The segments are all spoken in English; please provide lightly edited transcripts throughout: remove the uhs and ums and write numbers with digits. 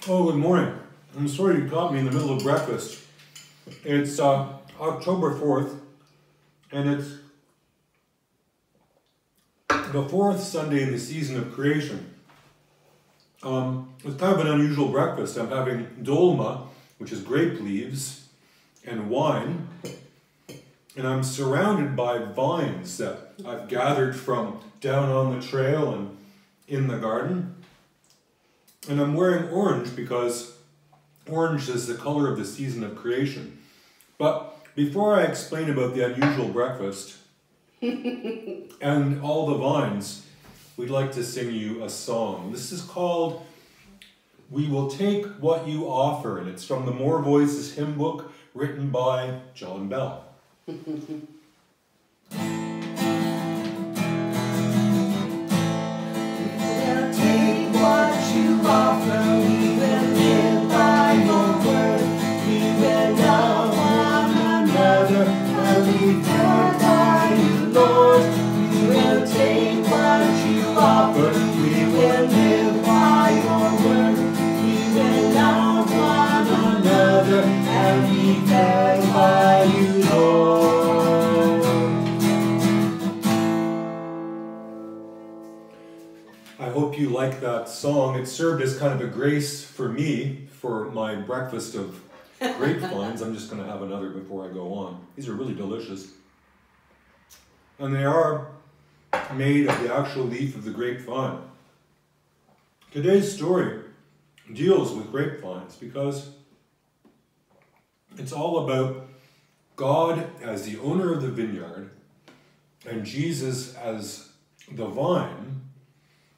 Oh, good morning. I'm sorry you caught me in the middle of breakfast. It's October 4th, and it's the fourth Sunday in the season of creation. It's kind of an unusual breakfast. I'm having dolma, which is grape leaves, and wine, and I'm surrounded by vines that I've gathered from down on the trail and in the garden. And I'm wearing orange because orange is the color of the season of creation. But before I explain about the unusual breakfast and all the vines, we'd like to sing you a song. This is called We Will Take What You Offer, and it's from the More Voices hymn book written by John Bell. Offer, we will live by your word. We will love one another and be filled by you, Lord. We will take what you offer. We will live by your word. We will love one another and be filled by you, Lord. I hope you like that song. It served as kind of a grace for me for my breakfast of grapevines. I'm just going to have another before I go on. These are really delicious. And they are made of the actual leaf of the grapevine. Today's story deals with grapevines because it's all about God as the owner of the vineyard and Jesus as the vine,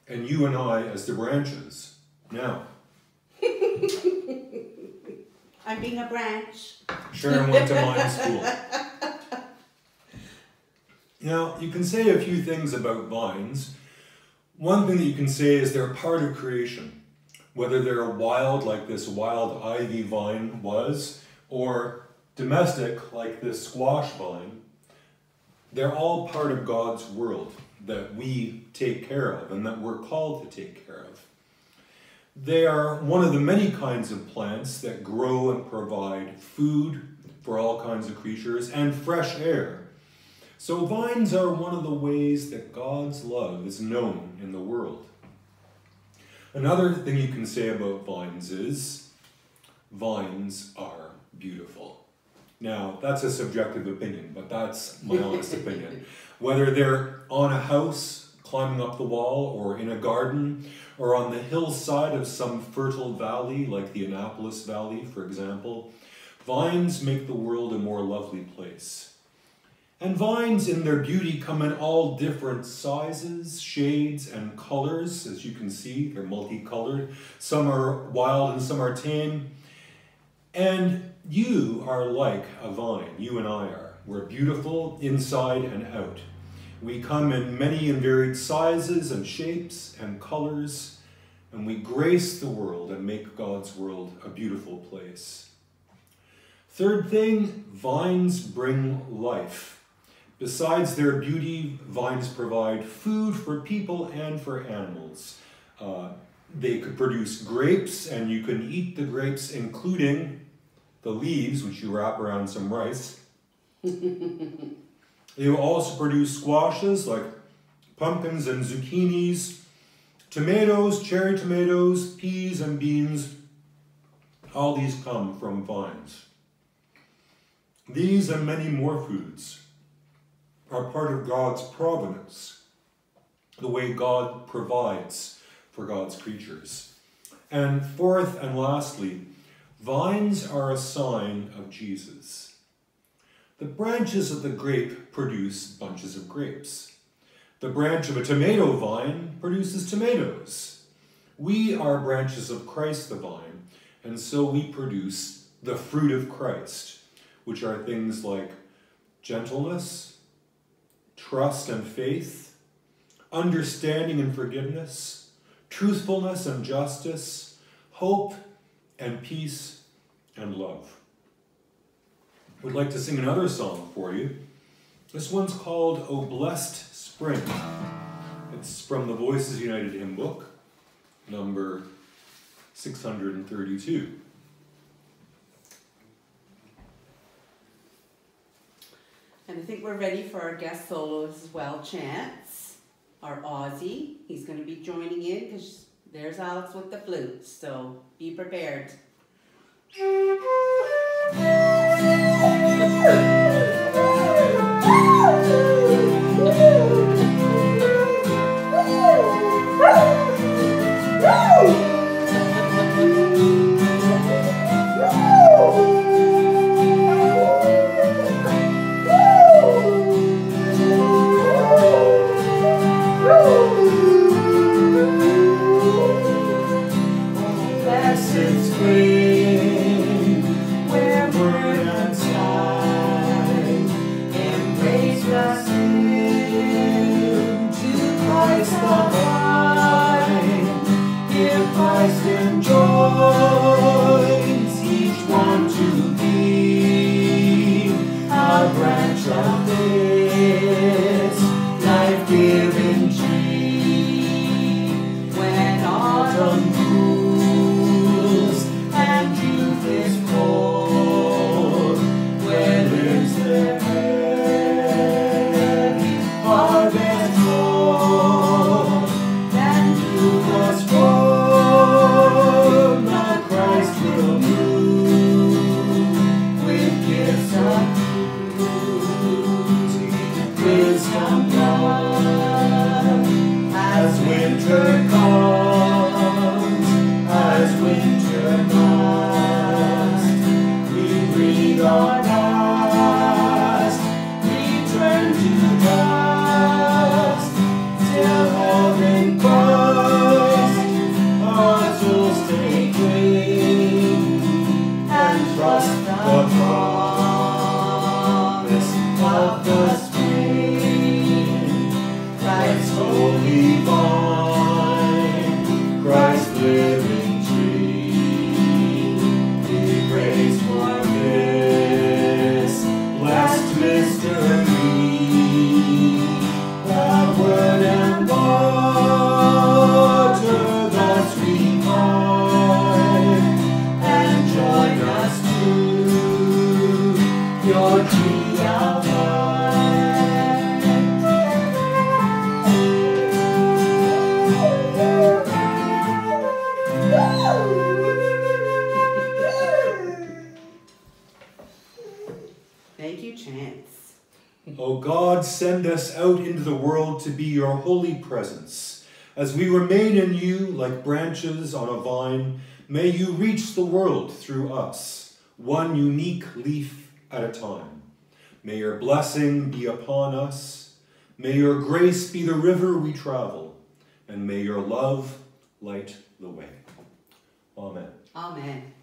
and you and I as the branches. Now, I'm being a branch. Sharon went to mime school. Now, you can say a few things about vines. One thing that you can say is they're part of creation. Whether they're wild, like this wild ivy vine was, or domestic, like this squash vine, they're all part of God's world that we take care of and that we're called to take care of. They are one of the many kinds of plants that grow and provide food for all kinds of creatures and fresh air. So vines are one of the ways that God's love is known in the world. Another thing you can say about vines is vines are beautiful. Now, that's a subjective opinion, but that's my honest opinion. Whether they're on a house, climbing up the wall, or in a garden, or on the hillside of some fertile valley, like the Annapolis Valley, for example, vines make the world a more lovely place. And vines in their beauty come in all different sizes, shades, and colors. As you can see, they're multicolored. Some are wild and some are tame. And you are like a vine, you and I are. We're beautiful inside and out. We come in many and varied sizes and shapes and colors, and we grace the world and make God's world a beautiful place. Third thing, vines bring life. Besides their beauty, vines provide food for people and for animals. They could produce grapes, and you can eat the grapes, including the leaves, which you wrap around some rice. They will also produce squashes like pumpkins and zucchinis, tomatoes, cherry tomatoes, peas and beans. All these come from vines. These and many more foods are part of God's providence, the way God provides for God's creatures. And fourth and lastly, vines are a sign of Jesus. The branches of the grape produce bunches of grapes. The branch of a tomato vine produces tomatoes. We are branches of Christ the vine, and so we produce the fruit of Christ, which are things like gentleness, trust and faith, understanding and forgiveness, truthfulness and justice, hope and peace and love. We'd like to sing another song for you. This one's called O Blessed Spring. It's from the Voices United hymn book, number 632. And I think we're ready for our guest soloist as well, Chance, our Aussie. He's going to be joining in because there's Alex with the flute, so be prepared. Thank you, Chance. O God, send us out into the world to be your holy presence. As we remain in you like branches on a vine, may you reach the world through us, one unique leaf at a time. May your blessing be upon us. May your grace be the river we travel, and may your love light the way. Amen. Amen.